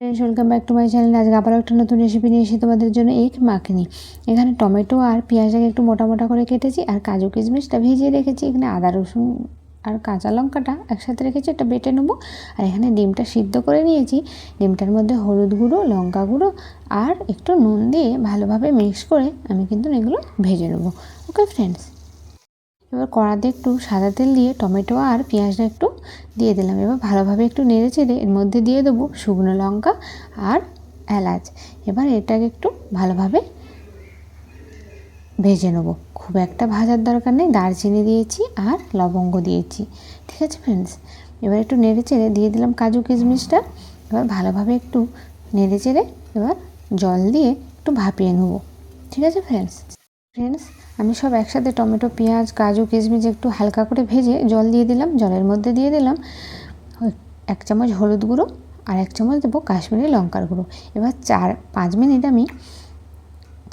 Friends, welcome back to my channel. আজকে আবার একটা নতুন রেসিপি নিয়ে এসে তোমাদের জন্য এগ মাখনি। এখানে টমেটো আর পেঁয়াজটাকে একটু মোটা মোটা করে কেটেছি, আর কাজু কিশমিশটা ভিজিয়ে রেখেছি। এখানে আদা রসুন আর কাঁচা লঙ্কাটা একসাথে রেখেছি, এটা বেটে নেবো। আর এখানে ডিমটা সিদ্ধ করে নিয়েছি। ডিমটার মধ্যে হলুদ গুঁড়ো, লঙ্কা গুঁড়ো আর একটু নুন দিয়ে ভালোভাবে মিক্স করে আমি কিন্তু এগুলো ভেজে নেবো। ওকে ফ্রেন্ডস, এবার কড়াতে একটু সাদা তেল দিয়ে টমেটো আর পেঁয়াজটা একটু দিয়ে দিলাম। এবার ভালোভাবে একটু নেড়ে চেড়ে এর মধ্যে দিয়ে দেবো শুকনো লঙ্কা আর এলাচ। এবার এটাকে একটু ভালোভাবে ভেজে নেবো, খুব একটা ভাজার দরকার নেই। দারচিনি দিয়েছি আর লবঙ্গ দিয়েছি, ঠিক আছে ফ্রেন্ডস। এবার একটু নেড়ে চেড়ে দিয়ে দিলাম কাজু কিশমিশটা। এবার ভালোভাবে একটু নেড়ে চেড়ে এবার জল দিয়ে একটু ভাপিয়ে নেবো, ঠিক আছে ফ্রেন্ডস। আমি সব একসাথে টমেটো, পেঁয়াজ, কাজু, কিশমিশ একটু হালকা করে ভেজে জল দিয়ে দিলাম। জলের মধ্যে দিয়ে দিলাম 1 চামচ হলুদ গুঁড়ো আর 1 চামচ দেবো কাশ্মীরি লঙ্কার গুঁড়ো। এবার 4-5 মিনিট আমি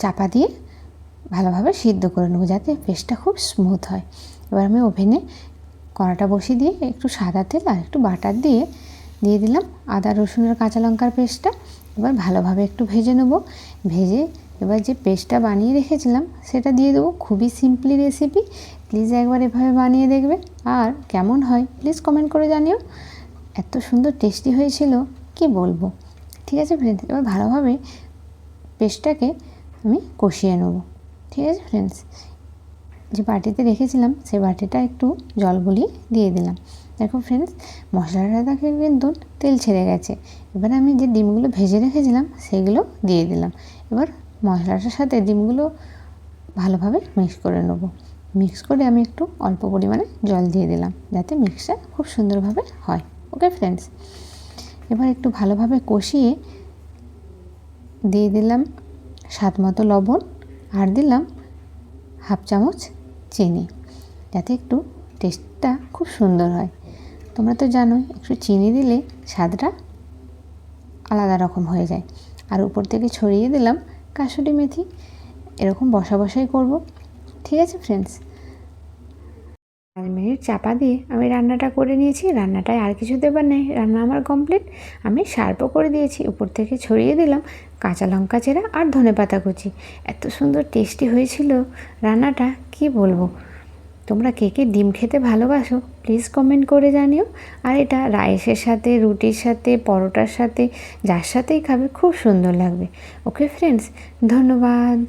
চাপা দিয়ে ভালোভাবে সিদ্ধ করে নেবো, যাতে পেস্টটা খুব স্মুথ হয়। এবার আমি ওভেনে কড়াটা বসিয়ে দিয়ে একটু সাদা তেল আর একটু বাটার দিয়ে দিলাম আদা রসুন আর কাঁচা লঙ্কার পেস্টটা। এবার ভালোভাবে একটু ভেজে নেবো। ভেজে এবার যে পেস্টটা বানিয়ে রেখেছিলাম সেটা দিয়ে দেবো। খুবই সিম্পলি রেসিপি, প্লিজ একবার এভাবে বানিয়ে দেখবে। আর কেমন হয় প্লিজ কমেন্ট করে জানিও। এত সুন্দর টেস্টি হয়েছিল কি বলবো, ঠিক আছে ফ্রেন্ডস। এবার ভালোভাবে পেস্টটাকে আমি কষিয়ে নেবো, ঠিক আছে ফ্রেন্ডস। যে বাটিতে রেখেছিলাম সেই বাটিটা একটু জল গলিয়ে দিয়ে দিলাম। দেখো ফ্রেন্ডস, মশলাটাকে কিন্তু তেল ছেড়ে গেছে। এবার আমি যে ডিমগুলো ভেজে রেখেছিলাম সেগুলো দিয়ে দিলাম। এবার মশলাটার সাথে ডিমগুলো ভালোভাবে মিক্স করে নেবো। মিক্স করে আমি একটু অল্প পরিমাণে জল দিয়ে দিলাম, যাতে মিক্সটা খুব সুন্দরভাবে হয়। ওকে ফ্রেন্ডস, এবার একটু ভালোভাবে কষিয়ে দিয়ে দিলাম স্বাদ মতো লবণ আর দিলাম 1/2 চামচ চিনি, যাতে একটু টেস্টটা খুব সুন্দর হয়। তোমরা তো জানোই একটু চিনি দিলে স্বাদটা আলাদা রকম হয়ে যায়। আর উপর থেকে ছড়িয়ে দিলাম কাসুরি মেথি। এরকম বসাই করব, ঠিক আছে ফ্রেন্ডস। 5 মিনিট চাপা দিয়ে আমি রান্নাটা করে নিয়েছি। রান্নাটায় আর কিছু দেবার নেই, রান্না আমার কমপ্লিট। আমি সার্ভও করে দিয়েছি। উপর থেকে ছড়িয়ে দিলাম কাঁচা লঙ্কা চেরা আর ধনেপাতা কুচি। এত সুন্দর টেস্টি হয়েছিল রান্নাটা, কি বলবো। তোমরা কে কে ডিম খেতে ভালোবাসো প্লিজ কমেন্ট করে জানিও। আর এটা রাইসের সাথে, রুটির সাথে, পরোটার সাথে, যার সাথেই খাবে খুব সুন্দর লাগবে। ওকে ফ্রেন্ডস, ধন্যবাদ।